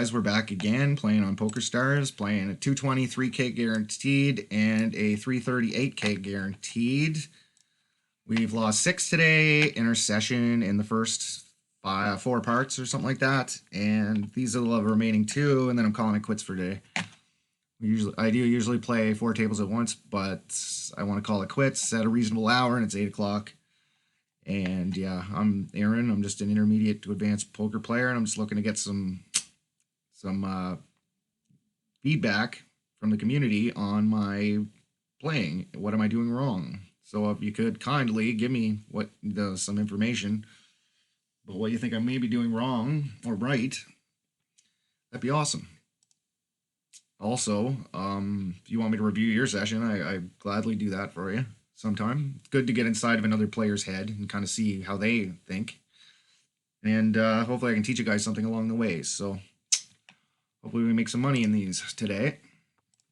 guys, we're back again playing on PokerStars, playing a 220 3K guaranteed and a 330 8K guaranteed. We've lost 6 today in our session in the first 4 parts or something like that, and these are the remaining 2, and then I'm calling it quits for today. I do usually play 4 tables at once, but I want to call it quits at a reasonable hour, and it's 8 o'clock. And yeah, I'm Aaron. I'm just an intermediate to advanced poker player, and I'm just looking to get some feedback from the community on my playing. What am I doing wrong? So if you could kindly give me some information about what you think I may be doing wrong or right, that'd be awesome. Also, if you want me to review your session, I gladly do that for you sometime. It's good to get inside of another player's head and kind of see how they think. And hopefully I can teach you guys something along the way. So hopefully we make some money in these today.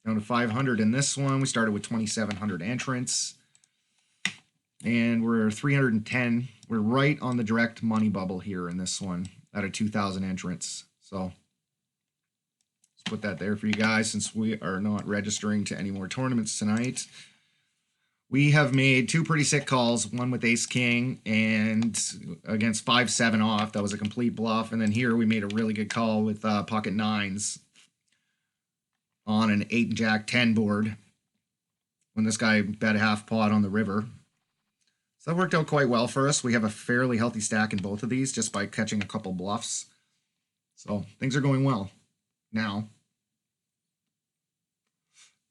Down to 500 in this one. We started with 2,700 entrants. And we're 310. We're right on the direct money bubble here in this one out of 2,000 entrants. So let's put that there for you guys since we are not registering to any more tournaments tonight. We have made 2 pretty sick calls, one with Ace King and against 5-7 off. That was a complete bluff. And then here we made a really good call with pocket 9s on an 8 Jack 10 board when this guy bet half pot on the river. So that worked out quite well for us. We have a fairly healthy stack in both of these just by catching a couple bluffs. So things are going well now.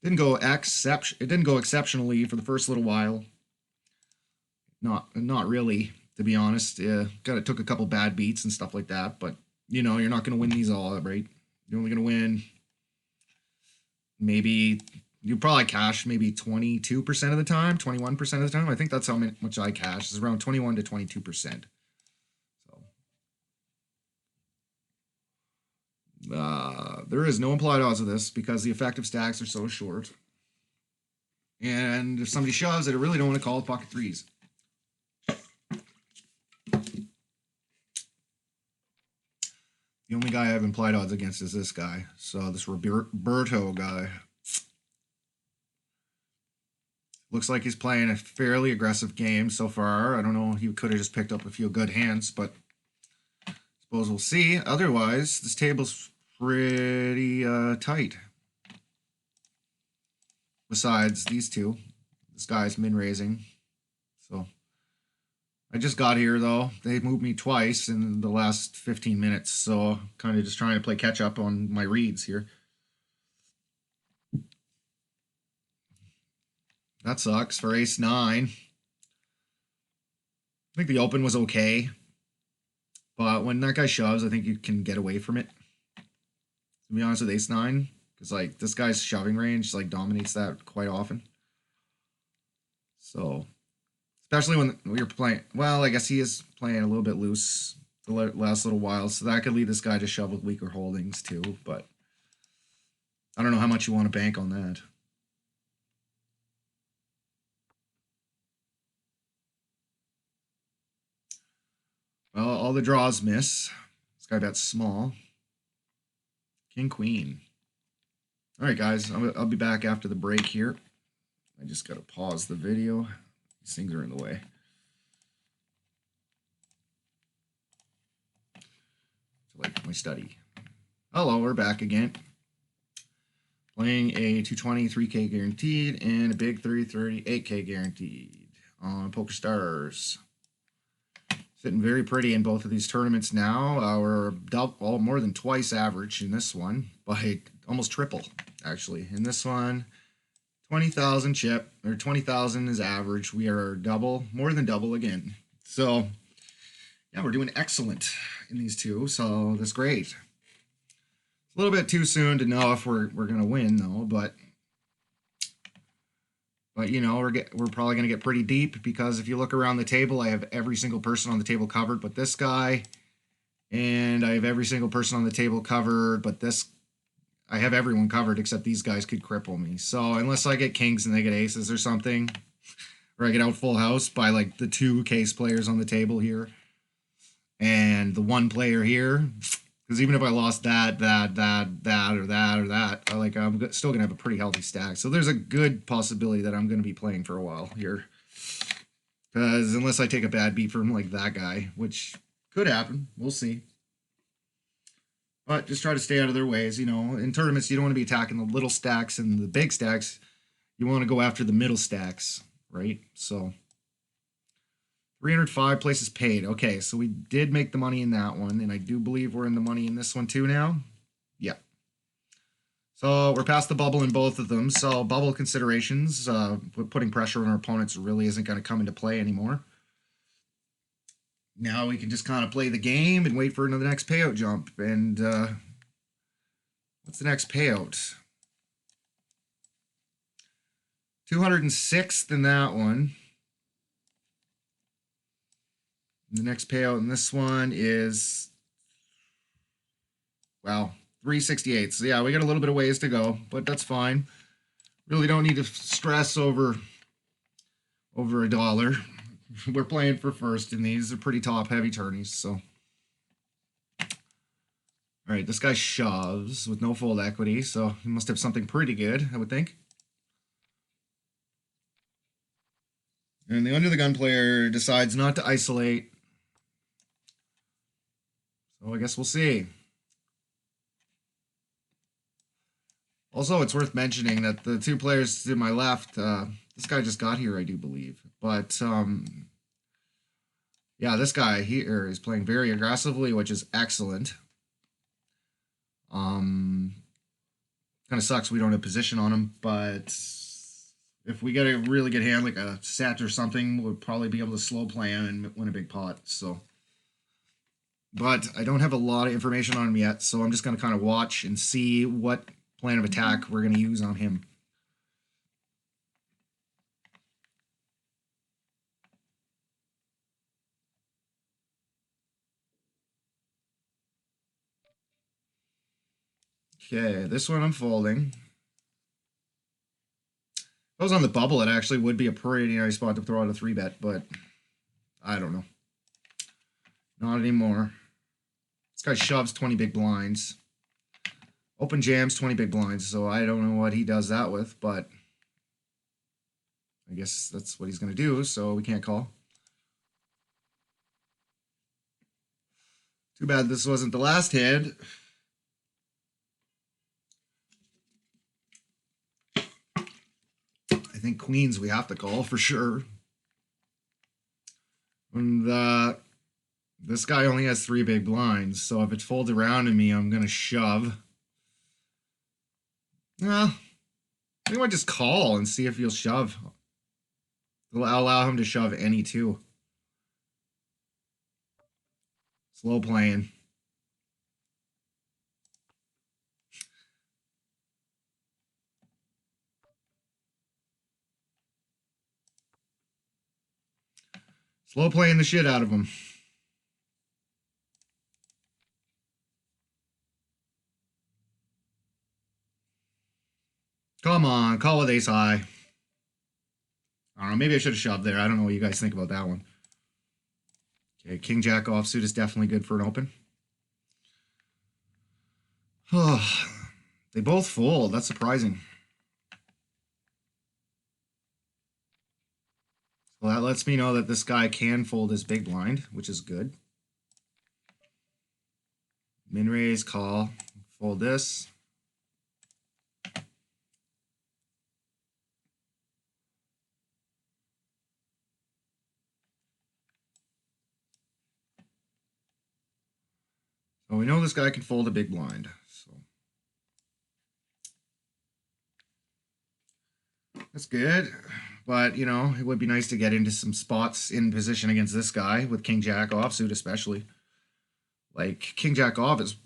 It didn't go exceptionally for the first little while. Not really, to be honest. Took a couple bad beats and stuff like that, but you know, you're not going to win these all, right? You're only going to win maybe, you probably cash maybe 22% of the time, 21% of the time. I think that's how much I cash. It's around 21 to 22%. There is no implied odds of this because the effective stacks are so short. And if somebody shoves it, I really don't want to call it pocket 3s. The only guy I have implied odds against is this guy. So this Roberto guy. Looks like he's playing a fairly aggressive game so far. I don't know. He could have just picked up a few good hands, but I suppose we'll see. Otherwise, this table's pretty tight. Besides these two, this guy's min-raising. So I just got here though. They moved me twice in the last 15 minutes, so kind of just trying to play catch up on my reads here. That sucks for ace 9. I think the open was okay, but when that guy shoves, I think you can get away from it. To be honest with ace 9, because like this guy's shoving range like dominates that quite often. So especially when you're playing, well, I guess he is playing a little bit loose the last little while, so that could lead this guy to shove with weaker holdings too, but I don't know how much you want to bank on that. Well, all the draws miss. This guy bets small. King, queen. All right, guys, I'll be back after the break here. I just got to pause the video. These things are in the way. Like my study. Hello, we're back again. Playing a 220 3K guaranteed and a big 330 8K guaranteed on PokerStars. Sitting very pretty in both of these tournaments now. We're more than twice average in this one, by almost triple, actually. In this one, 20,000 chip, or 20,000 is average. We are double, more than double again. So, yeah, we're doing excellent in these two, so that's great. It's a little bit too soon to know if we're going to win, though, but you know, we're probably going to get pretty deep because if you look around the table, I have every single person on the table covered but this guy. And I have every single person on the table covered but this. I have everyone covered except these guys could cripple me. So unless I get kings and they get aces or something, or I get out full house by like the 2 case players on the table here and the 1 player here, Because even if I lost that, or that, I'm still gonna have a pretty healthy stack. So there's a good possibility that I'm gonna be playing for a while here. Because unless I take a bad beat from like that guy, which could happen, we'll see. But just try to stay out of their ways. You know, in tournaments, you don't want to be attacking the little stacks and the big stacks. You want to go after the middle stacks, right? So 305 places paid. Okay, so we did make the money in that one, and I do believe we're in the money in this one too now. Yeah. So we're past the bubble in both of them. So bubble considerations, putting pressure on our opponents really isn't going to come into play anymore. Now we can just kind of play the game and wait for the next payout jump. And what's the next payout? 206th in that one. And the next payout in this one is, wow, 368. So yeah, we got a little bit of ways to go, but that's fine. Really don't need to stress over $1. We're playing for first, and these are pretty top-heavy tourneys, so. All right, this guy shoves with no fold equity, so he must have something pretty good, I would think. And the under the gun player decides not to isolate. So I guess we'll see. Also, it's worth mentioning that the two players to my left, this guy just got here, I do believe. But, yeah, this guy here is playing very aggressively, which is excellent. Kind of sucks we don't have position on him, but if we get a really good hand, like a set or something, we'll probably be able to slow play him and win a big pot, so. But I don't have a lot of information on him yet, so I'm just going to kind of watch and see what plan of attack we're going to use on him. Okay, this one I'm folding. If I was on the bubble, it actually would be a pretty nice spot to throw out a 3-bet, but I don't know. Not anymore. This guy shoves 20 big blinds. Open jams 20 big blinds, so I don't know what he does that with, but I guess that's what he's going to do, so we can't call. Too bad this wasn't the last hand. I think queens we have to call for sure. And this guy only has 3 big blinds, so if it folds around to me, I'm going to shove. I think I might just call and see if he'll shove. I'll allow him to shove any 2. Slow playing. Slow playing the shit out of him. Come on, call with ace high. I don't know, maybe I should have shoved there. I don't know what you guys think about that one. Okay, king jack offsuit is definitely good for an open. Oh, they both fold. That's surprising. Well, that lets me know that this guy can fold his big blind, which is good. Min raise, call, fold this. So we know this guy can fold a big blind. So that's good. But, you know, it would be nice to get into some spots in position against this guy with king jack offsuit especially. Like, king jack off is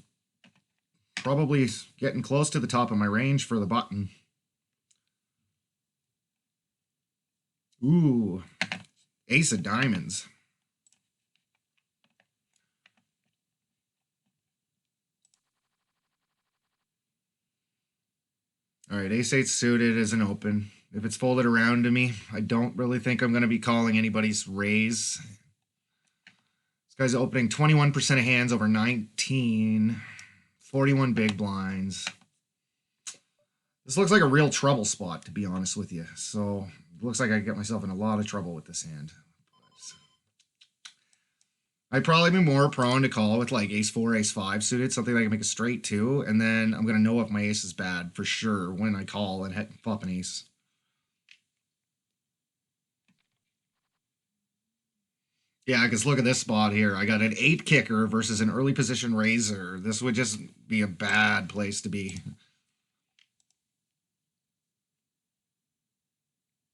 probably getting close to the top of my range for the button. Ooh, ace of diamonds. All right, ace-8 suited is an open. If it's folded around to me, I don't really think I'm going to be calling anybody's raise. This guy's opening 21% of hands over 19. 41 big blinds. This looks like a real trouble spot, to be honest with you. So it looks like I get myself in a lot of trouble with this hand. I'd probably be more prone to call with like ace 4, ace 5 suited, something that I can make a straight to, and then I'm going to know if my ace is bad for sure when I call and flop an ace. Yeah, because look at this spot here. I got an 8 kicker versus an early position raiser. This would just be a bad place to be.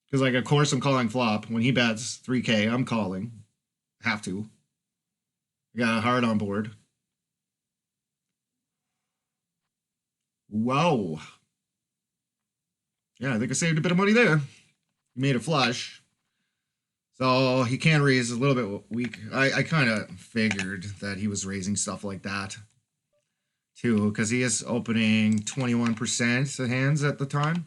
Because, like, of course I'm calling flop. When he bets 3K, I'm calling. Have to. I got a heart on board. Whoa. Yeah, I think I saved a bit of money there. He made a flush. So he can raise a little bit weak. I kind of figured that he was raising stuff like that too, because he is opening 21% of hands at the time.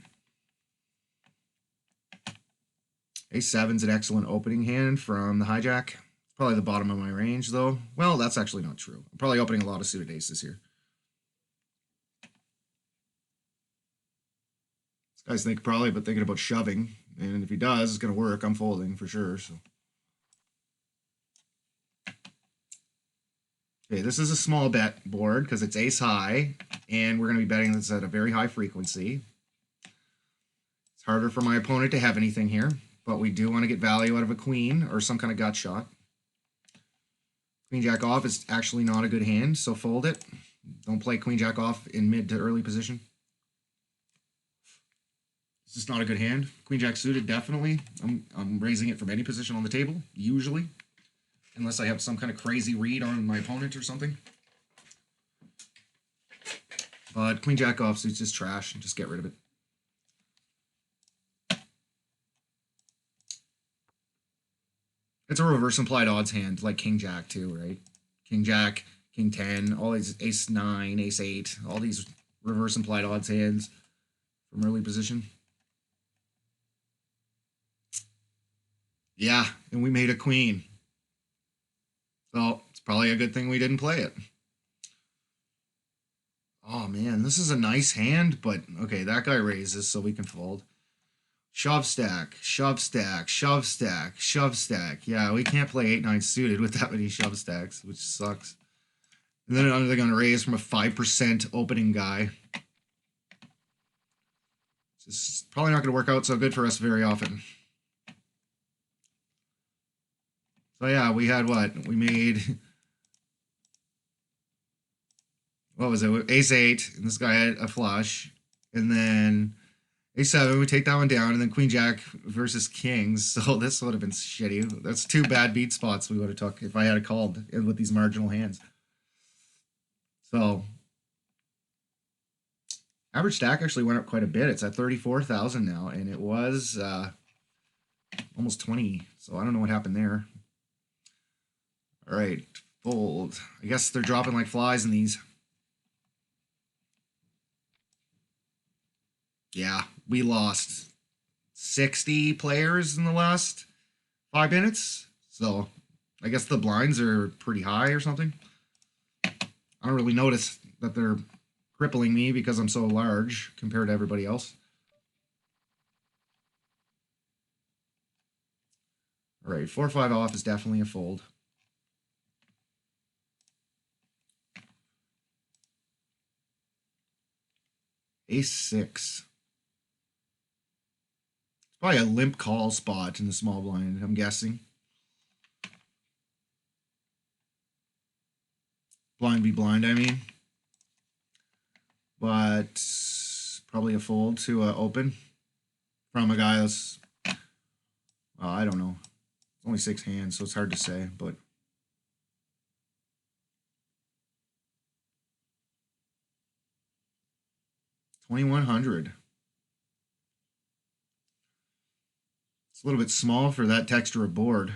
A7's an excellent opening hand from the hijack. Probably the bottom of my range, though. Well, that's actually not true. I'm probably opening a lot of suited aces here. This guy's thinking about shoving. And if he does, it's going to work. I'm folding for sure. So, okay, this is a small bet board because it's ace high. And we're going to be betting this at a very high frequency. It's harder for my opponent to have anything here. But we do want to get value out of a queen or some kind of gut shot. Queen jack off is actually not a good hand, so fold it. Don't play queen jack off in mid to early position. This is not a good hand. Queen jack suited, definitely. I'm raising it from any position on the table, usually. Unless I have some kind of crazy read on my opponent or something. But queen jack off suits just trash, and just get rid of it. It's a reverse implied odds hand, like king jack too, right? King jack, king 10, all these ace 9, ace 8, all these reverse implied odds hands from early position. Yeah, and we made a queen. So it's probably a good thing we didn't play it. Oh man, this is a nice hand, but okay, that guy raises, so we can fold. Shove stack, shove stack, shove stack, shove stack. Yeah, we can't play 8-9 suited with that many shove stacks, which sucks. And then they're going to raise from a 5% opening guy. It's probably not going to work out so good for us very often. So yeah, we had what? We made... What was it? Ace 8, and this guy had a flush. And then... A7, we take that one down, and then Queen Jack versus Kings. So this would have been shitty. That's 2 bad beat spots we would have took if I had called with these marginal hands. So average stack actually went up quite a bit. It's at 34,000 now, and it was almost 20. So I don't know what happened there. All right, fold. I guess they're dropping like flies in these. Yeah, we lost 60 players in the last 5 minutes. So I guess the blinds are pretty high or something. I don't really notice that they're crippling me because I'm so large compared to everybody else. All right, 4-5 off is definitely a fold. Ace 6. Probably a limp call spot in the small blind, I'm guessing. Blind be blind, I mean. But probably a fold to open from a guy that's, I don't know. It's only 6 hands, so it's hard to say, but. $2,100. It's a little bit small for that texture of board. I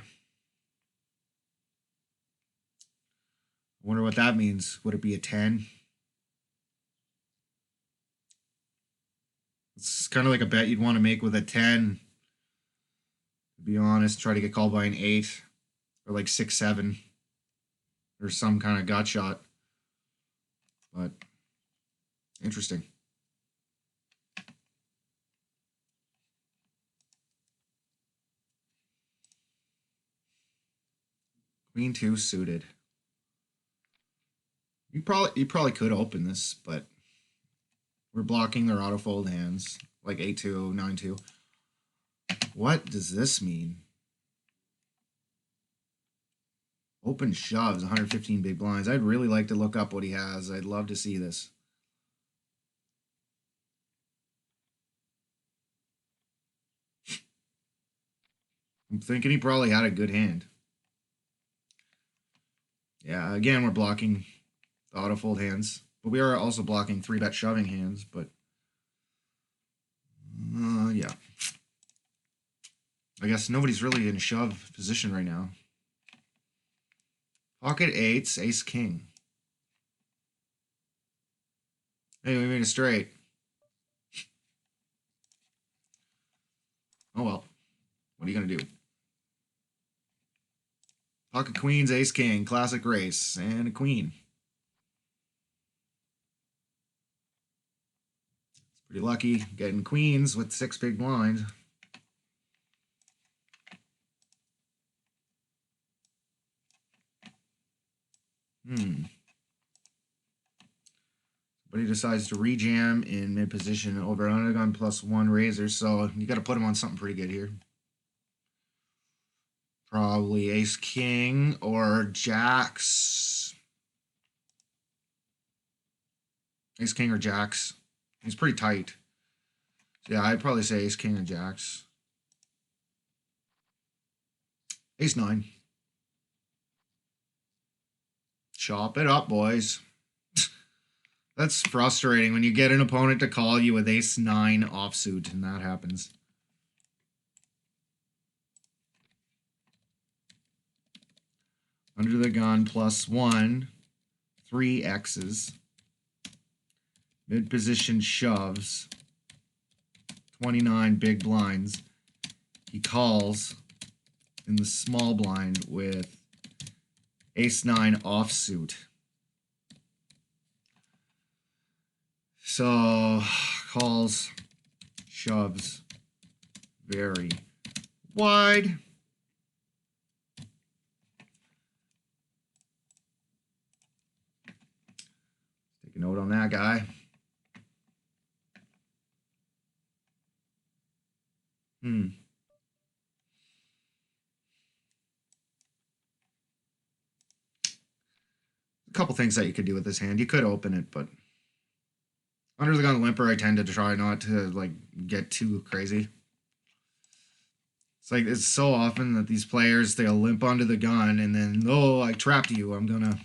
wonder what that means. Would it be a 10? It's kind of like a bet you'd want to make with a 10. To be honest, try to get called by an 8 or like 6-7 or some kind of gut shot. But Interesting. Queen 2 suited. You probably could open this, but we're blocking their autofold hands like 8-2, 9-2. What does this mean? Open shoves, 115 big blinds. I'd really like to look up what he has. I'd love to see this. I'm thinking he probably had a good hand. Yeah, again, we're blocking the autofold hands. But we are also blocking 3-bet shoving hands, but... yeah. I guess nobody's really in shove position right now. Pocket 8s, ace king. Hey, we made a straight. Oh well. What are you gonna do? Pocket queens, ace king, classic race, and a queen. It's pretty lucky getting queens with 6 big blinds. But he decides to rejam in mid position over undergun +1 razor, so you got to put him on something pretty good here. Probably ace king or jacks. Ace king or jacks. He's pretty tight. So yeah, I'd probably say ace king or jacks. Ace 9. Chop it up, boys. That's frustrating when you get an opponent to call you with ace 9 offsuit and that happens. Under the gun +1, 3 X's. Mid position shoves, 29 big blinds. He calls in the small blind with ace 9 offsuit. So calls, shoves very wide. Take a note on that guy. A couple things that you could do with this hand. You could open it, but under the gun limper, I tend to try not to like get too crazy. It's like it's so often that these players they'll limp onto the gun and then I trapped you. I'm gonna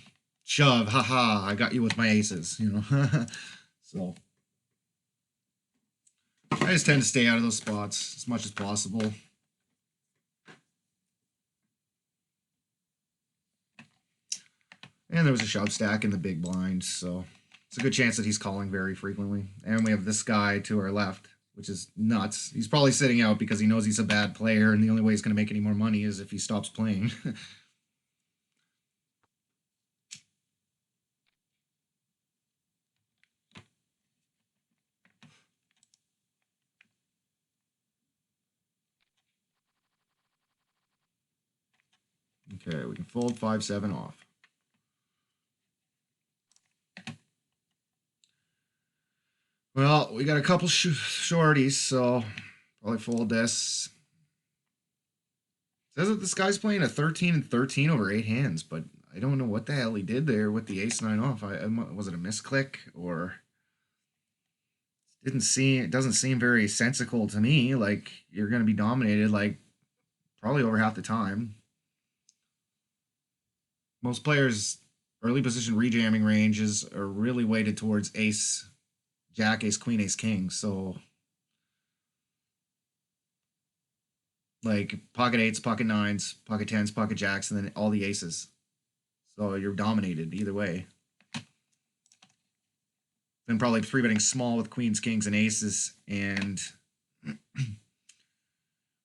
shove. Haha! I got you with my aces. You know. So I just tend to stay out of those spots as much as possible. And there was a shove stack in the big blind, so it's a good chance that he's calling very frequently. And we have this guy to our left, which is nuts. He's probably sitting out because he knows he's a bad player, and the only way he's going to make any more money is if he stops playing. Okay, we can fold 5-7 off. Well, we got a couple shorties, so probably fold this. Says that this guy's playing a 13-13 over 8 hands, but I don't know what the hell he did there with the ace 9 off. Was it a misclick or it doesn't seem very sensical to me. Like you're going to be dominated like probably over half the time. Most players' early position rejamming ranges are really weighted towards ace, jack, ace, queen, ace, king. So like pocket 8s, pocket 9s, pocket 10s, pocket jacks, and then all the aces. So you're dominated either way. Then probably 3-betting small with queens, kings, and aces, and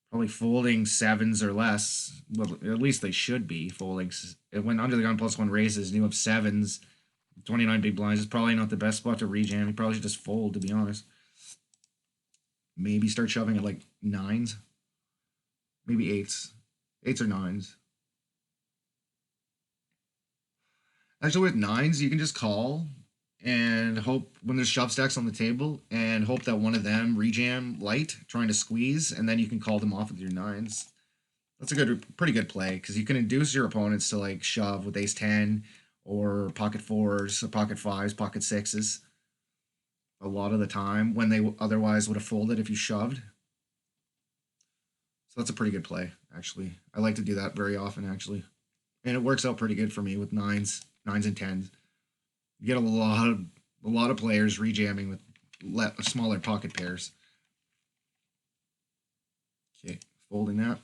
probably folding 7s or less. Well, at least they should be folding. It went under the gun +1 raises, and you have 7s. 29 big blinds is probably not the best spot to rejam. You probably should just fold, to be honest. Maybe start shoving at like nines. Maybe eights. Eights or nines. Actually, with nines, you can just call and hope when there's shove stacks on the table and hope that one of them rejam light, trying to squeeze, and then you can call them off with your nines. That's a pretty good play because you can induce your opponents to like shove with ace 10 or pocket fours, or pocket fives, pocket sixes a lot of the time when they otherwise would have folded if you shoved. So that's a pretty good play, actually. I like to do that very often, actually. And it works out pretty good for me with nines and tens. You get a lot of players rejamming with smaller pocket pairs. Okay, folding that.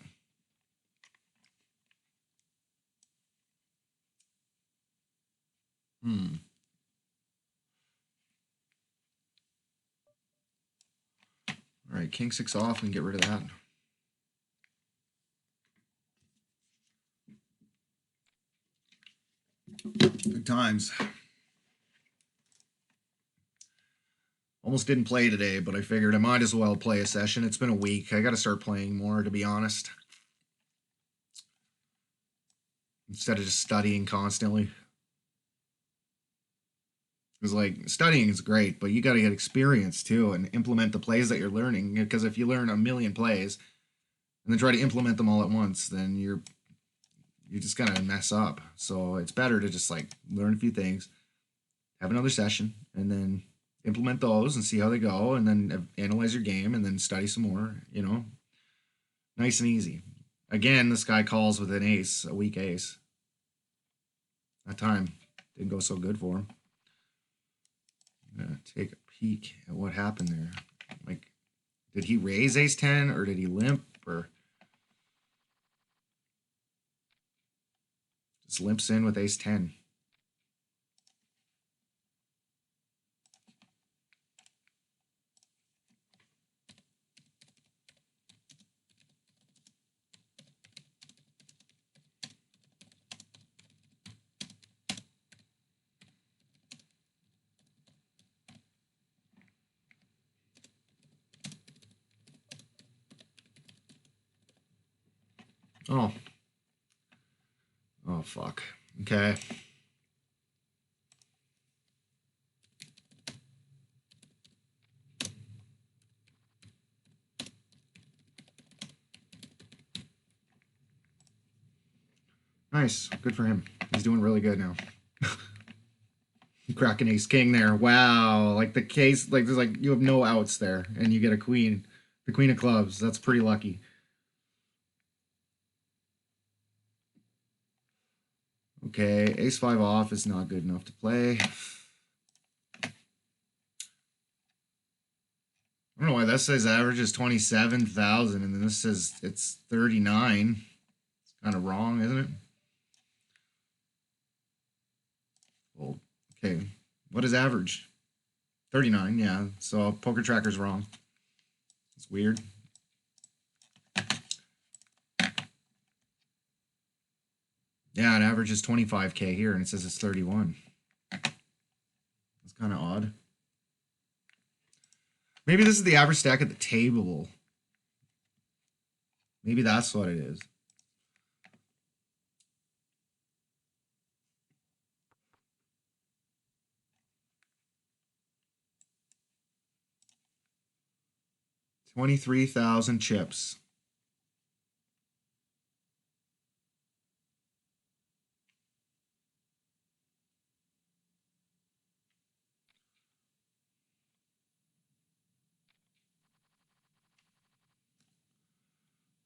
All right, king six off and get rid of that. Good times. Almost didn't play today, but I figured I might as well play a session. It's been a week. I got to start playing more, to be honest. Instead of just studying constantly. Because, like, studying is great, but you got to get experience, too, and implement the plays that you're learning. Because if you learn a million plays and then try to implement them all at once, then you're just going to mess up. So it's better to just, like, learn a few things, have another session, and then implement those and see how they go, and then analyze your game, and then study some more, you know? Nice and easy. Again, this guy calls with an ace, a weak ace. That time didn't go so good for him. I'm gonna take a peek at what happened there. Like, did he raise ace 10 or did he limp or just limps in with ace 10? Oh. Oh, fuck. Okay. Nice. Good for him. He's doing really good now. Cracking ace king there. Wow. Like the case, like there's like you have no outs there, and you get a queen. The queen of clubs. That's pretty lucky. Okay, ace 5 off is not good enough to play. I don't know why that says average is 27,000 and then this says it's 39. It's kind of wrong, isn't it? Well, okay. What is average? 39, yeah. So Poker Tracker's wrong. It's weird. Yeah, it averages 25K here and it says it's 31. That's kind of odd. Maybe this is the average stack at the table. Maybe that's what it is. $23,000 chips.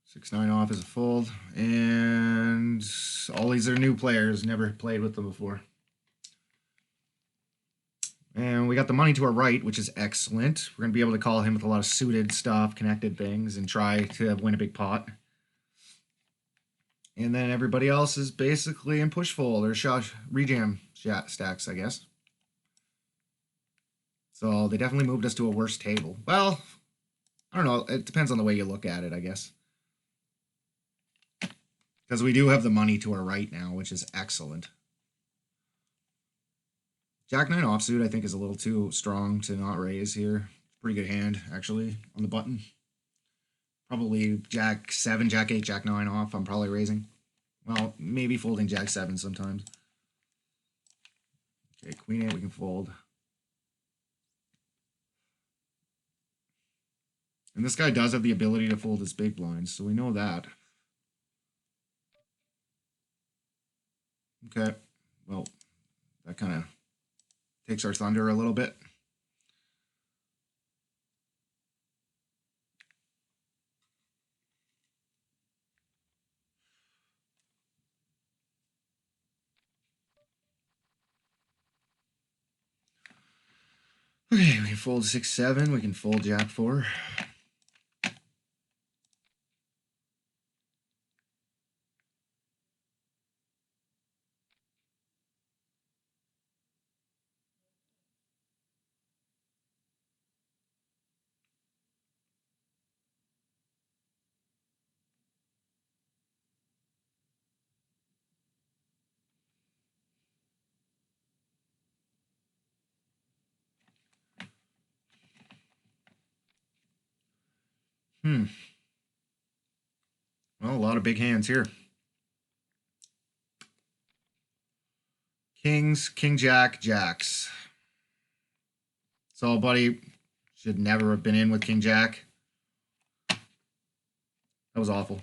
Six nine off is a fold, and all these are new players. Never played with them before. And we got the money to our right, which is excellent. We're going to be able to call him with a lot of suited stuff, connected things, and try to win a big pot. And then everybody else is basically in push fold or rejam stacks, I guess. So they definitely moved us to a worse table. Well, I don't know. It depends on the way you look at it, I guess. Because we do have the money to our right now, which is excellent. Jack 9 offsuit, I think, is a little too strong to not raise here. Pretty good hand, actually, on the button. Probably Jack 7, Jack 8, Jack 9 off. I'm probably raising. Well, maybe folding Jack 7 sometimes. Okay, Queen 8 we can fold. And this guy does have the ability to fold his big blinds, so we know that. Okay, well, that kind of takes our thunder a little bit. Okay, we can fold 6, 7. We can fold Jack 4. Well, a lot of big hands here. Kings, King Jack, Jacks. So, buddy, should never have been in with King Jack. That was awful.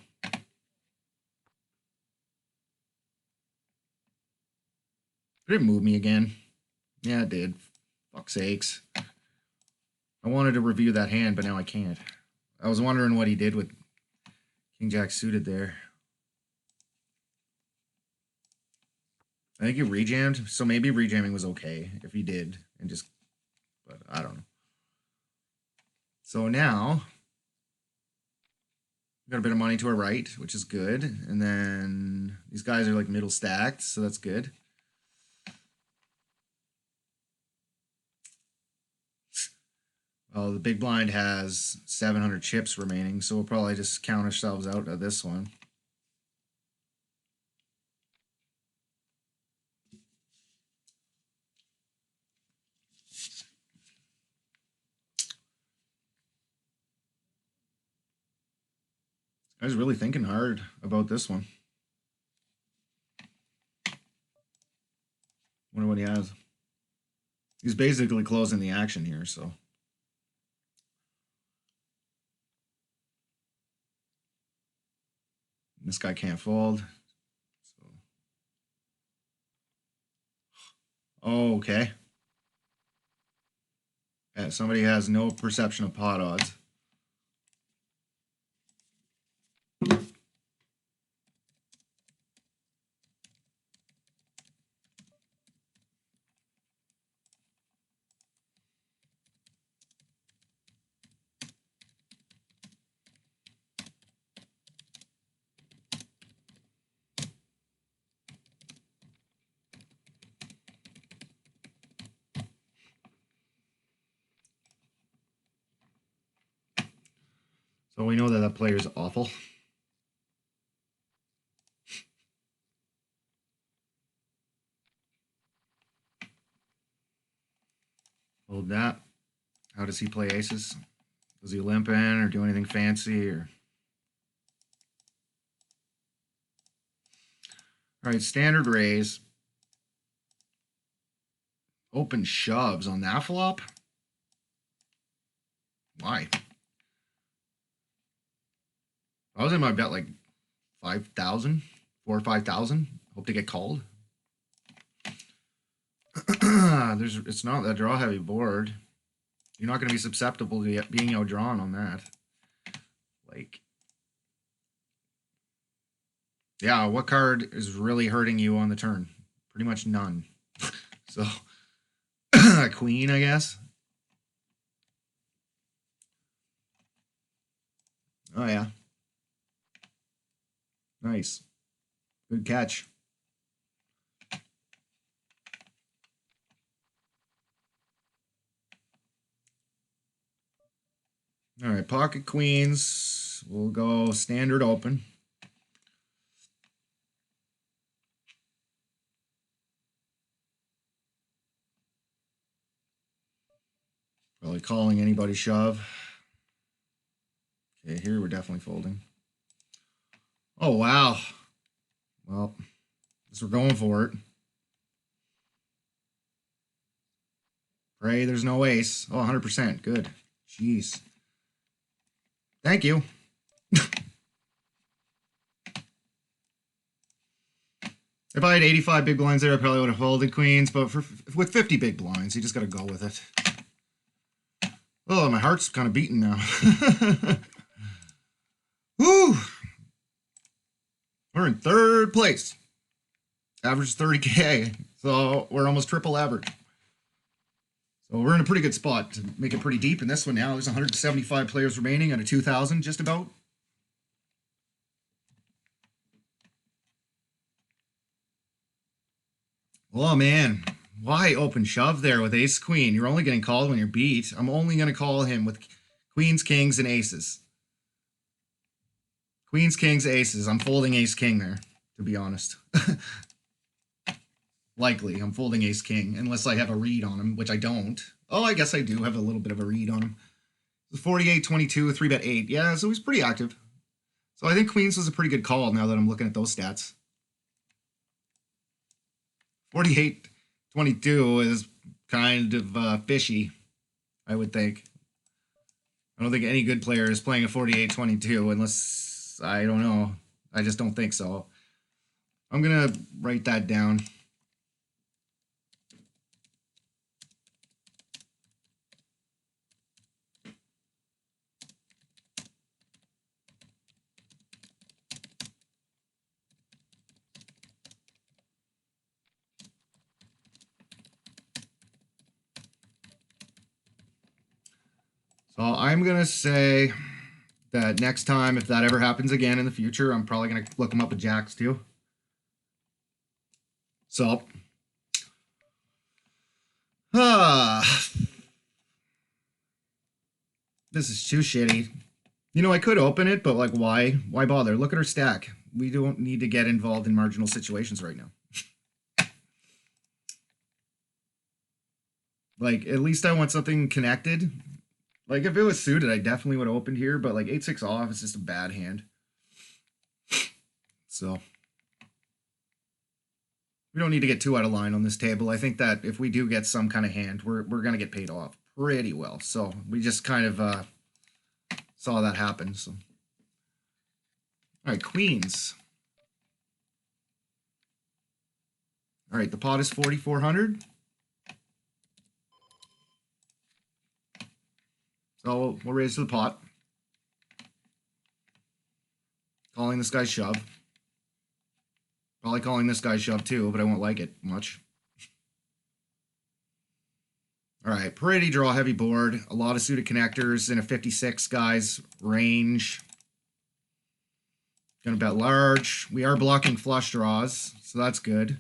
Did it move me again? Yeah, it did. Fuck's sakes. I wanted to review that hand, but now I can't. I was wondering what he did with King Jack suited there. I think he rejammed, so maybe rejamming was okay if he did, and just, but I don't know. So now, got a bit of money to our right, which is good, and then these guys are like middle stacked, so that's good. Well, the big blind has 700 chips remaining, so we'll probably just count ourselves out of this one. I was really thinking hard about this one. Wonder what he has. He's basically closing the action here, so. This guy can't fold. So. Oh, okay. Yeah, somebody has no perception of pot odds. So we know that that player is awful. Hold that. How does he play aces? Does he limp in or do anything fancy? Or all right, standard raise. Open shoves on that flop? Why? I was in my bet like 5,000, 4 or 5,000. Hope to get called. It's not that draw heavy board. You're not going to be susceptible to being outdrawn on that. Like, yeah, what card is really hurting you on the turn? Pretty much none. So, Queen, I guess. Oh, yeah. Nice. Good catch. All right, pocket queens. We'll go standard open. calling anybody shove. Okay, here we're definitely folding. Oh, wow. Well, guess we're going for it. Pray there's no ace. Oh, 100%. Good. Jeez. Thank you. If I had 85 big blinds there, I probably would have folded queens, but with 50 big blinds, you just got to go with it. Oh, my heart's kind of beating now. Woo! We're in third place. Average is 30K, so we're almost triple average. So we're in a pretty good spot to make it pretty deep in this one now. There's 175 players remaining out of 2,000, just about. Oh, man. Why open shove there with ace queen? You're only getting called when you're beat. I'm only going to call him with queens, kings, and aces. Queens, kings, aces. I'm folding ace king there, to be honest. Likely, I'm folding ace king, unless I have a read on him, which I don't. Oh, I guess I do have a little bit of a read on him. 48, 22, 3-bet 8. Yeah, so he's pretty active. So I think queens was a pretty good call now that I'm looking at those stats. 48, 22 is kind of fishy, I would think. I don't think any good player is playing a 48, 22 unless, I don't know. I just don't think so. I'm going to write that down. So I'm going to say that next time, if that ever happens again in the future, I'm probably going to look them up with jacks too. So, this is too shitty. You know, I could open it, but like, why? Why bother? Look at our stack. We don't need to get involved in marginal situations right now. Like, at least I want something connected. Like, if it was suited, I definitely would have opened here, but like 8-6 off is just a bad hand. So, we don't need to get too out of line on this table. I think that if we do get some kind of hand, we're going to get paid off pretty well. So, we just kind of saw that happen. So, all right, queens. All right, the pot is 4,400. So we'll raise to the pot. Calling this guy shove. Probably calling this guy shove too, but I won't like it much. All right, pretty draw heavy board. A lot of suited connectors in a 56 guys range. Gonna bet large. We are blocking flush draws, so that's good.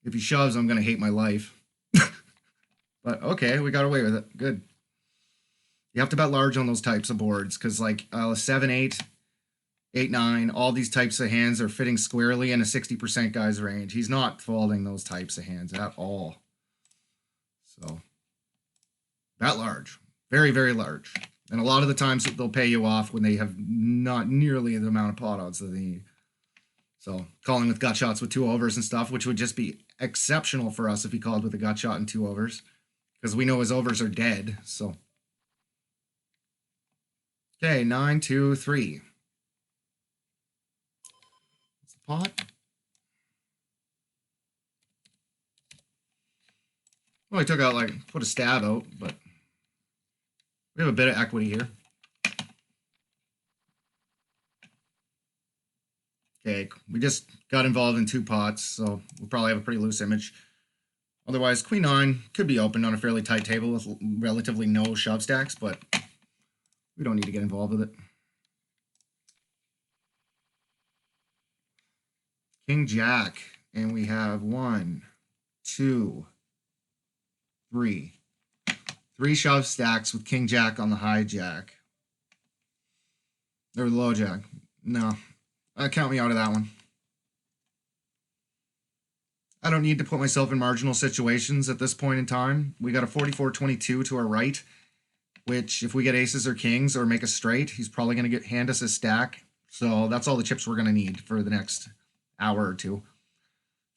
If he shoves, I'm gonna hate my life. But okay, we got away with it. Good. You have to bet large on those types of boards because like 7-8, 8-9, all these types of hands are fitting squarely in a 60% guy's range. He's not folding those types of hands at all. So bet large. Very, very large. And a lot of the times they'll pay you off when they have not nearly the amount of pot odds that they need. So calling with gut shots with 2 overs and stuff, which would just be exceptional for us if he called with a gut shot and 2 overs. Because we know his overs are dead. So okay, 9, 2, 3. What's the pot? Well, I took out like put a stab out, but we have a bit of equity here. Okay, we just got involved in 2 pots, so we'll probably have a pretty loose image. Otherwise, queen 9 could be opened on a fairly tight table with relatively no shove stacks, but we don't need to get involved with it. King Jack, and we have 1, 2, 3. 3 shove stacks with King Jack on the high jack. Or the low jack. No. Count me out of that one. I don't need to put myself in marginal situations at this point in time. We got a 44-22 to our right, which if we get aces or kings or make a straight, he's probably going to hand us a stack. So that's all the chips we're going to need for the next hour or two.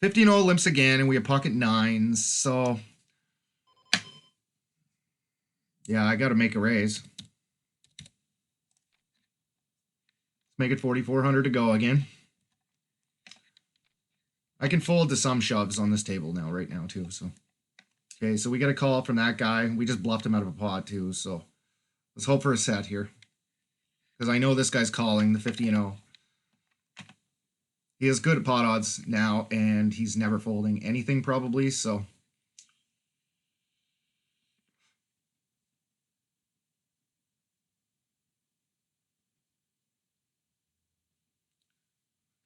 15-0 limps again, and we have pocket nines. So, yeah, I got to make a raise. Let's make it 4,400 to go again. I can fold to some shoves on this table now, right now, too. So, okay, so we got a call from that guy. We just bluffed him out of a pot, too. So, let's hope for a set here. Because I know this guy's calling the 50-0. He is good at pot odds now, and he's never folding anything, probably. So,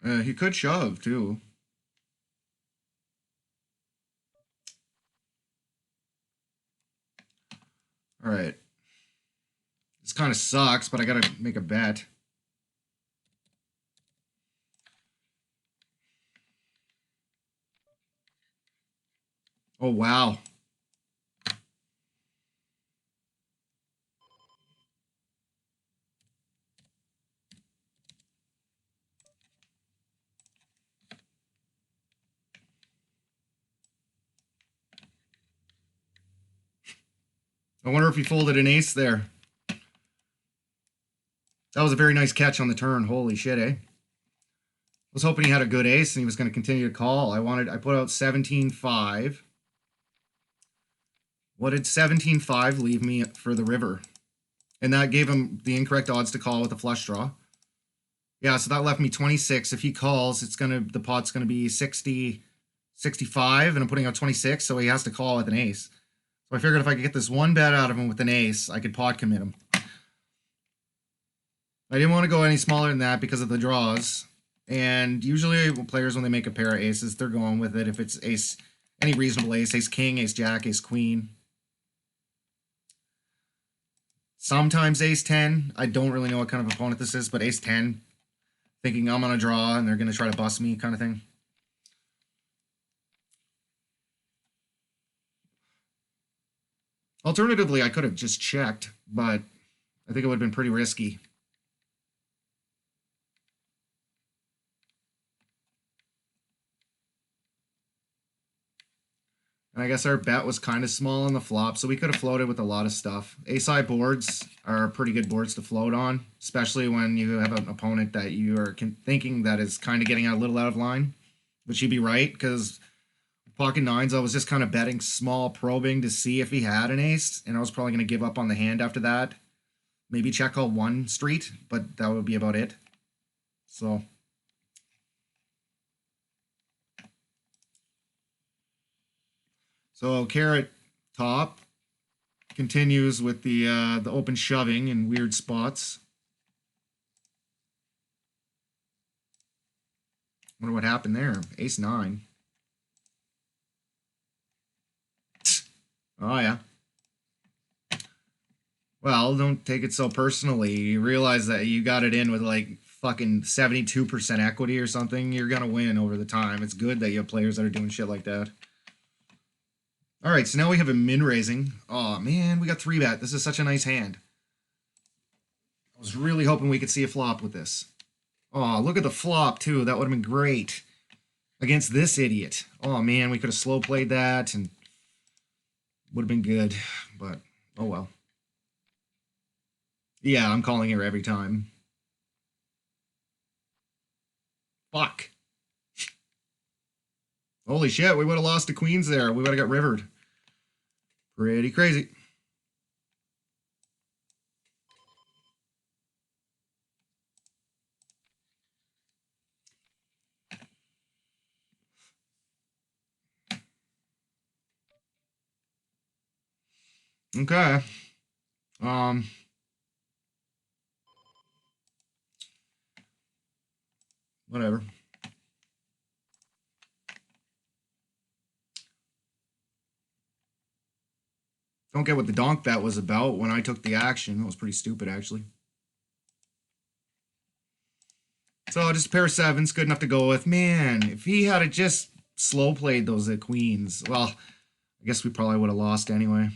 he could shove, too. All right. This kind of sucks, but I got to make a bet. Oh, wow. I wonder if he folded an ace there. That was a very nice catch on the turn. Holy shit, eh? I was hoping he had a good ace and he was going to continue to call. I put out 17-5. What did 17-5 leave me for the river? And that gave him the incorrect odds to call with a flush draw. Yeah, so that left me 26. If he calls, the pot's gonna be 60, 65, and I'm putting out 26, so he has to call with an ace. So I figured if I could get this one bet out of him with an ace, I could pot commit him. I didn't want to go any smaller than that because of the draws. And usually players, when they make a pair of aces, they're going with it. If it's ace, any reasonable ace, ace king, ace jack, ace queen. Sometimes ace 10. I don't really know what kind of opponent this is, but ace 10, thinking I'm on a draw and they're going to try to bust me kind of thing. Alternatively, I could have just checked, but I think it would have been pretty risky. And I guess our bet was kind of small on the flop, so we could have floated with a lot of stuff. Ace-high boards are pretty good boards to float on, especially when you have an opponent that you are thinking that is kind of getting a little out of line. But you'd be right, because pocket nines, I was just kind of betting small, probing to see if he had an ace, and I was probably going to give up on the hand after that. Maybe check call one street, but that would be about it. So... So carrot top continues with the open shoving in weird spots. Wonder what happened there. Ace 9. Oh yeah. Well, don't take it so personally. You realize that you got it in with like fucking 72% equity or something. You're gonna win over the time. It's good that you have players that are doing shit like that. All right, so now we have a min raising. Oh man, we got 3-bet. This is such a nice hand. I was really hoping we could see a flop with this. Oh, look at the flop too. That would have been great against this idiot. Oh man, we could have slow played that and would have been good, but oh well. Yeah, I'm calling here every time. Fuck. Holy shit, we would have lost to queens there. We would have got rivered. Pretty crazy. Okay. Whatever. Don't get what the donk bet was about when I took the action. It was pretty stupid, actually. So just a pair of sevens, good enough to go with. Man, if he had just slow played those queens. Well, I guess we probably would have lost anyway.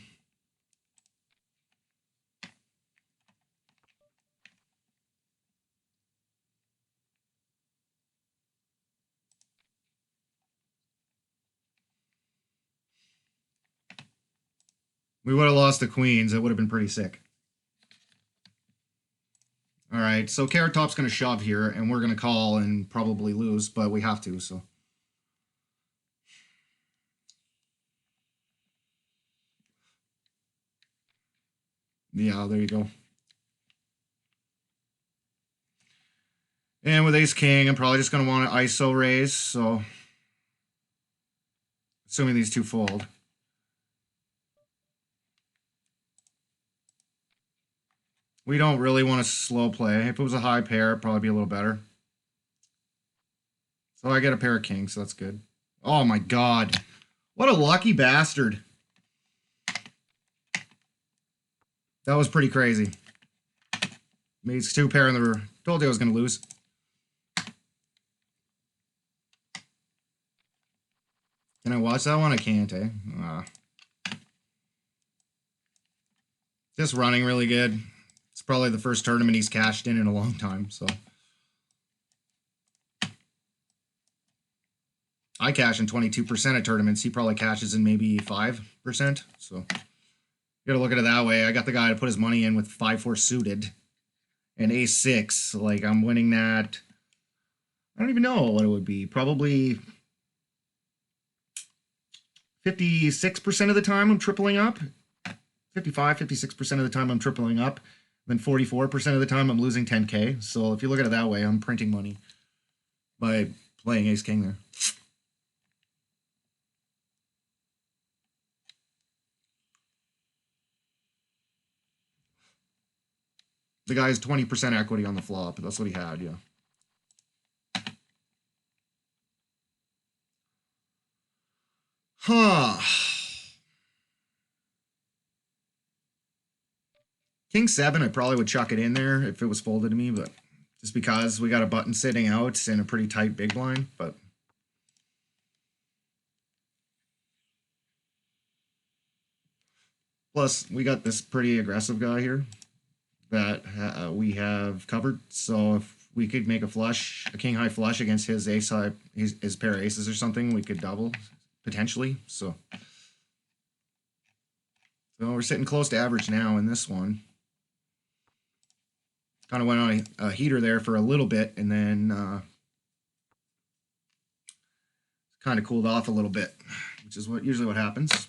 We would have lost the queens. It would have been pretty sick. All right, so Carrot Top's going to shove here, and we're going to call and probably lose, but we have to, so. Yeah, there you go. And with Ace King, I'm probably just going to want to ISO raise, so. Assuming these two fold. We don't really want to slow play. If it was a high pair, it'd probably be a little better. So I get a pair of kings, so that's good. Oh my god. What a lucky bastard. That was pretty crazy. Mates two pair in the... Told you I was going to lose. Can I watch that one? I can't, eh? Just running really good. It's probably the first tournament he's cashed in a long time, so... I cash in 22% of tournaments. He probably cashes in maybe 5%. So you gotta look at it that way. I got the guy to put his money in with 5-4 suited and ace-6. Like, I'm winning that. I don't even know what it would be. Probably 56% of the time I'm tripling up. 55, 56% of the time I'm tripling up. Then 44% of the time I'm losing 10K. So if you look at it that way, I'm printing money by playing ace-king there. The guy's 20% equity on the flop. That's what he had, yeah. Huh. King 7, I probably would chuck it in there if it was folded to me, but just because we got a button sitting out and a pretty tight big blind, but... Plus, we got this pretty aggressive guy here that we have covered, so if we could make a flush, a king high flush against his ace high, his pair of aces or something, we could double, potentially, so... So we're sitting close to average now in this one. Kind of went on a heater there for a little bit, and then kind of cooled off a little bit, which is usually what happens.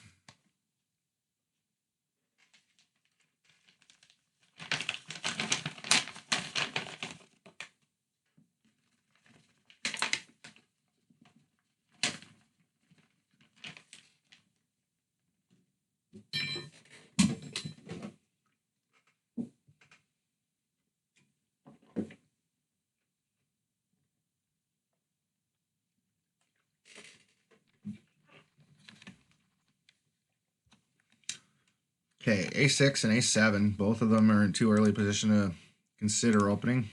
Okay, a6 and a7, both of them are in too early position to consider opening.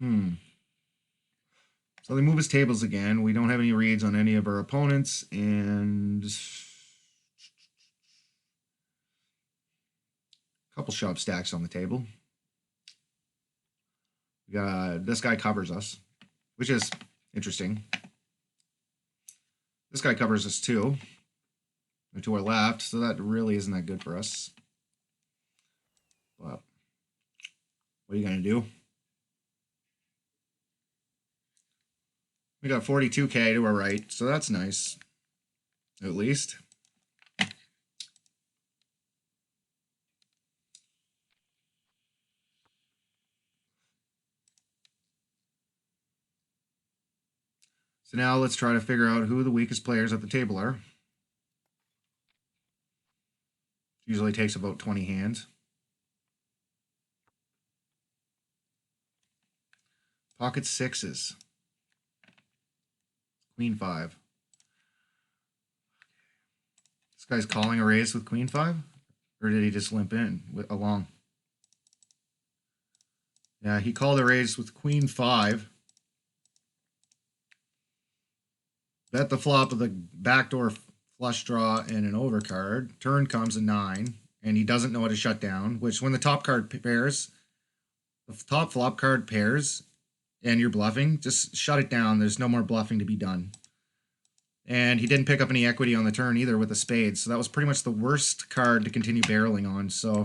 So they move his tables again. We don't have any reads on any of our opponents, and a couple shove stacks on the table. We got this guy covers us, which is interesting. This guy covers us too. They're to our left, so that really isn't that good for us. But what are you gonna do? We got 42K to our right, so that's nice. At least. So now let's try to figure out who the weakest players at the table are. Usually takes about 20 hands. Pocket sixes. Queen 5. This guy's calling a raise with Queen 5? Or did he just limp in with along? Yeah, he called a raise with Queen 5. Bet the flop of the backdoor flush draw and an overcard. Turn comes a 9, and he doesn't know how to shut down, which when the top card pairs, the top flop card pairs, and you're bluffing, just shut it down. There's no more bluffing to be done. And he didn't pick up any equity on the turn either with a spade, so that was pretty much the worst card to continue barreling on, so...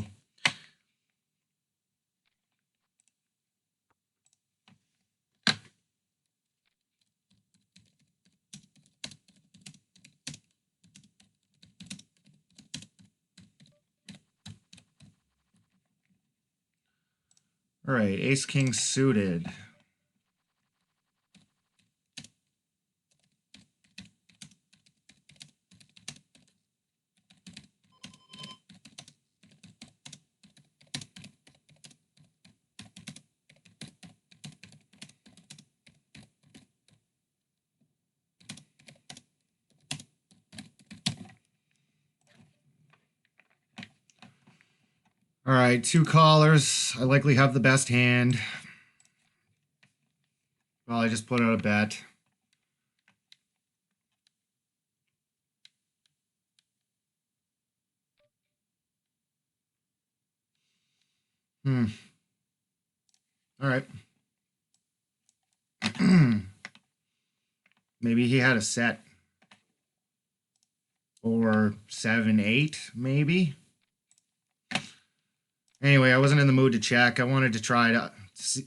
All right, ace king suited. All right, 2 callers. I likely have the best hand. Well, I just put out a bet. All right. Maybe he had a set. Or 7-8, maybe. Anyway, I wasn't in the mood to check. I wanted to try to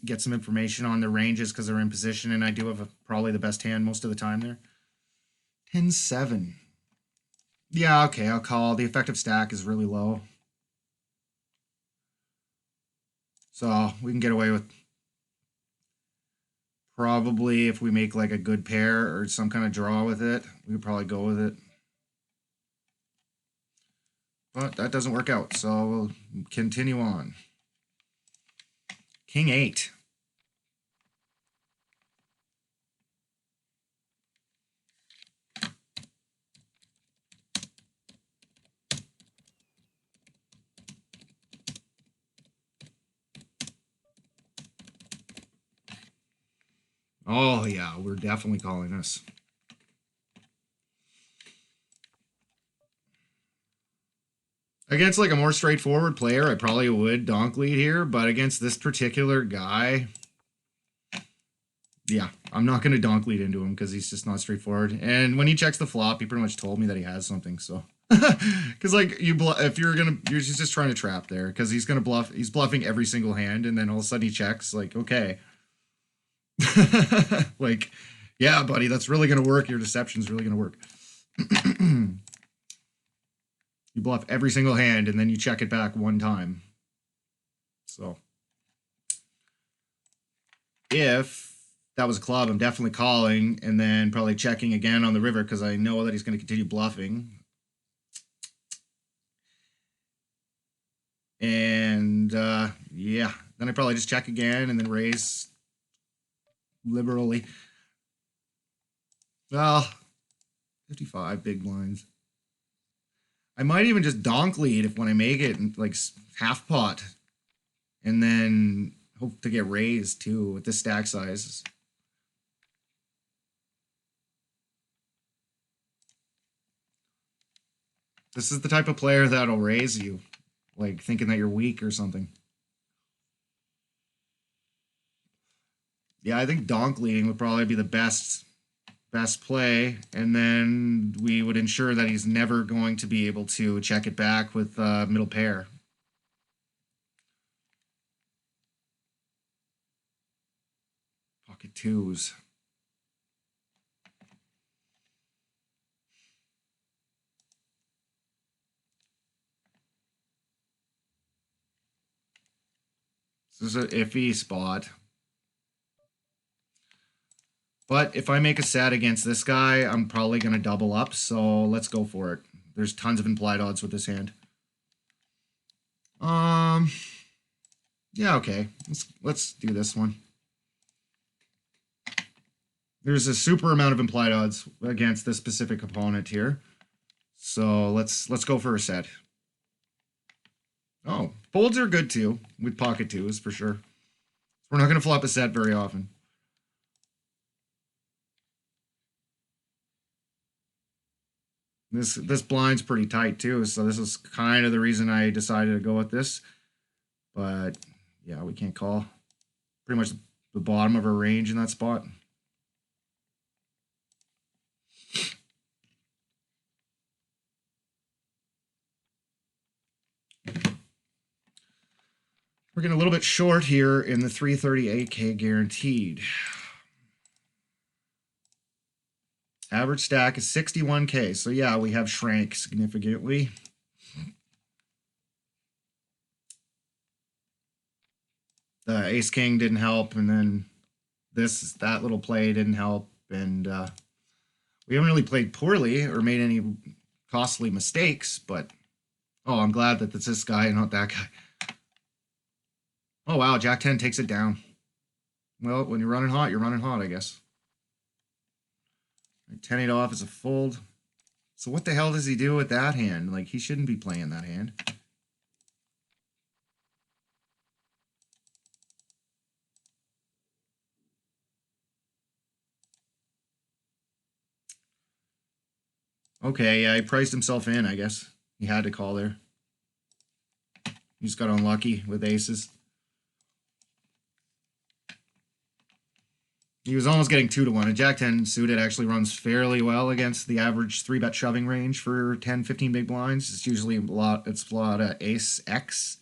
get some information on the ranges because they're in position, and I do have probably the best hand most of the time there. 10-7. Yeah, okay, I'll call. The effective stack is really low. So we can get away with probably if we make like a good pair or some kind of draw with it, we could probably go with it. But that doesn't work out, so we'll continue on. King 8. Oh, yeah, we're definitely calling this. Against like a more straightforward player, I probably would donk lead here, but against this particular guy, yeah, I'm not going to donk lead into him because he's just not straightforward. And when he checks the flop, he pretty much told me that he has something, so... Because like if you're just trying to trap there because he's gonna bluff. He's bluffing every single hand, and then all of a sudden he checks. Like, okay, like, yeah, buddy, that's really gonna work. Your deception's really gonna work. You bluff every single hand, and then you check it back one time. So if that was a club, I'm definitely calling, and then probably checking again on the river because I know that he's going to continue bluffing. And yeah, then I probably just check again and then raise liberally. Well, 55 big blinds. I might even just donk lead if when I make it like half pot, and then hope to get raised too with this stack size. This is the type of player that'll raise you, like thinking that you're weak or something. Yeah, I think donk leading would probably be the best play, and then we would ensure that he's never going to be able to check it back with middle pair. Pocket twos. This is an iffy spot. But if I make a set against this guy, I'm probably going to double up, so let's go for it. There's tons of implied odds with this hand. Yeah, okay. Let's do this one. There's a super amount of implied odds against this specific opponent here. So let's go for a set. Oh, folds are good too, with pocket twos for sure. We're not going to flop a set very often. This blind's pretty tight too, so this is kind of the reason I decided to go with this. But yeah, we can't call. Pretty much the bottom of our range in that spot. We're getting a little bit short here in the 338K guaranteed. Average stack is 61K. So yeah, we have shrank significantly. The ace king didn't help, and then that little play didn't help, and we haven't really played poorly or made any costly mistakes. But oh, I'm glad that it's this guy and not that guy. Oh wow, Jack 10 takes it down. Well, when you're running hot, I guess. 10-8 off is a fold. So what the hell does he do with that hand? Like, he shouldn't be playing that hand. Okay, yeah, he priced himself in, I guess. He had to call there. He just got unlucky with aces. He was almost getting 2-1. A Jack 10 suited actually runs fairly well against the average 3-bet shoving range for 10, 15 big blinds. It's usually a lot of ace X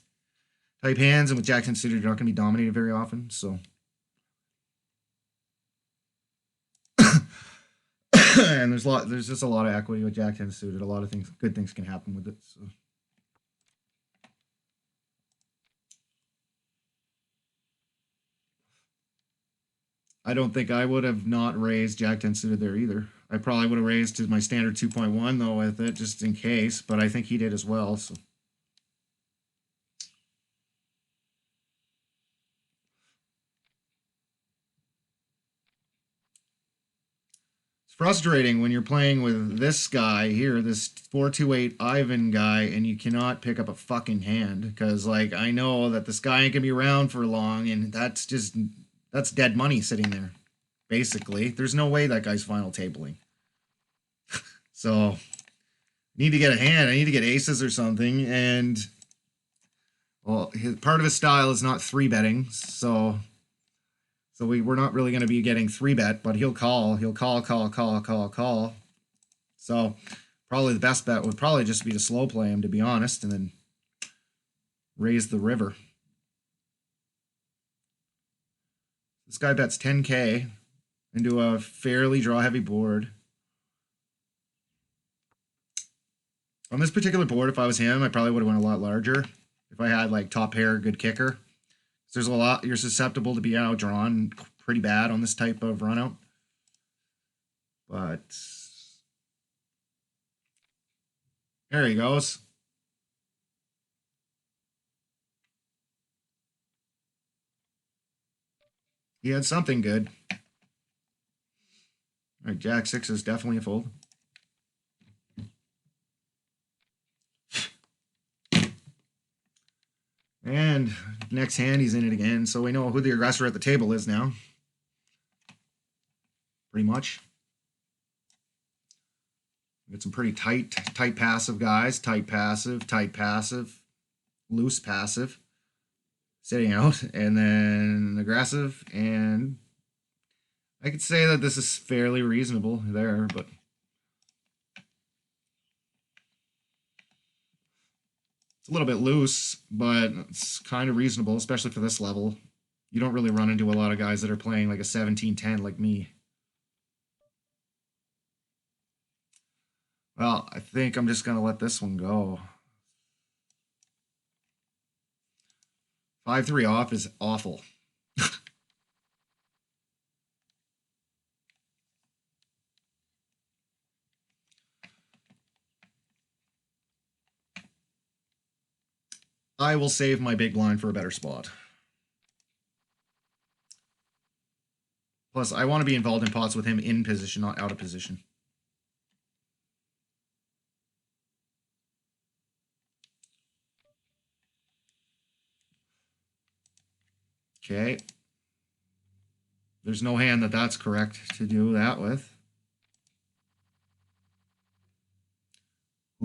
type hands, and with Jack 10 suited, you're not going to be dominated very often. So, and there's just a lot of equity with Jack 10 suited. A lot of good things can happen with it. So. I don't think I would have not raised Jack 10 suited there either. I probably would have raised to my standard 2.1 though with it, just in case, but I think he did as well. So it's frustrating when you're playing with this guy here, this 428 Ivan guy, and you cannot pick up a fucking hand because, like, I know that this guy ain't gonna be around for long, and that's dead money sitting there. Basically, there's no way that guy's final tabling. So, need to get a hand. I need to get aces or something, and well, part of his style is not 3-betting, so we're not really going to be getting 3-bet, but he'll call. He'll call. So probably the best bet would probably just be to slow play him, to be honest, and then raise the river. This guy bets 10K into a fairly draw-heavy board. On this particular board, if I was him, I probably would have went a lot larger. If I had, like, top pair, good kicker. There's a lot, you're susceptible to be outdrawn pretty bad on this type of run out. But there he goes. He had something good. All right, Jack 6 is definitely a fold. And next hand, he's in it again. So we know who the aggressor at the table is now. Pretty much. Got some pretty tight passive guys. Tight passive, loose passive. Sitting out, and then aggressive. And I could say that this is fairly reasonable there, but it's a little bit loose, but it's kind of reasonable, especially for this level. You don't really run into a lot of guys that are playing like a 17-10 like me. Well, I think I'm just going to let this one go. 5-3 off is awful. I will save my big blind for a better spot. Plus, I want to be involved in pots with him in position, not out of position. Okay. There's no hand that's correct to do that with.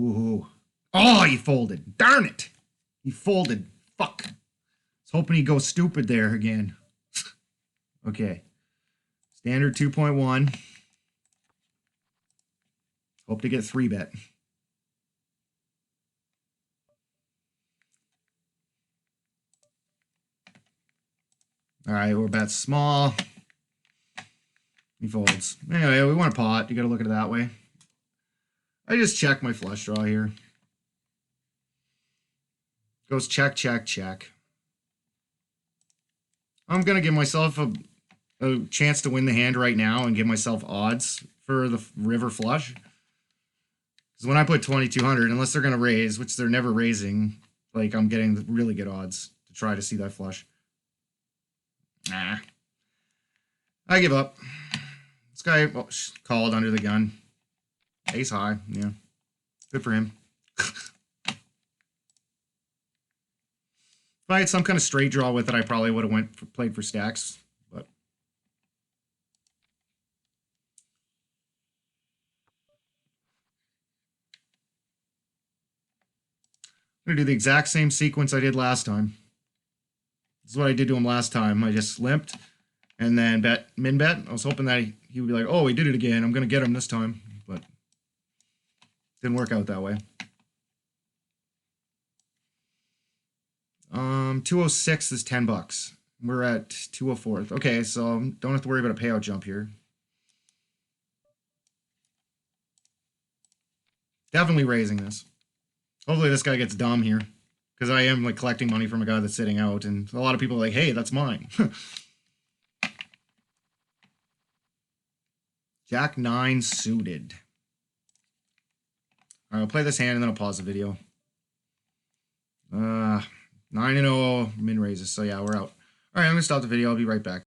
Ooh. Oh, he folded. Darn it. He folded. Fuck. I was hoping he'd go stupid there again. Okay. Standard 2.1. Hope to get 3-bet. All right, we're bet small. He folds. Anyway, we want a pot. You got to look at it that way. I just check my flush draw here. Goes check, check, check. I'm going to give myself a chance to win the hand right now and give myself odds for the river flush. Because when I put 2,200, unless they're going to raise, which they're never raising, like I'm getting really good odds to try to see that flush. Nah. I give up. This guy called under the gun. Ace high. Yeah. Good for him. If I had some kind of straight draw with it, I probably would have played for stacks. But I'm going to do the exact same sequence I did last time. This is what I did to him last time. I just limped and then min bet. I was hoping that he would be like, oh, he did it again. I'm going to get him this time. But didn't work out that way. 206 is $10. We're at 204. Okay, so don't have to worry about a payout jump here. Definitely raising this. Hopefully this guy gets dumb here. Because I am like collecting money from a guy that's sitting out. And a lot of people are like, hey, that's mine. Jack 9 suited. All right, I'll play this hand and then I'll pause the video. 9-0 min raises. So yeah, we're out. All right, I'm going to stop the video. I'll be right back.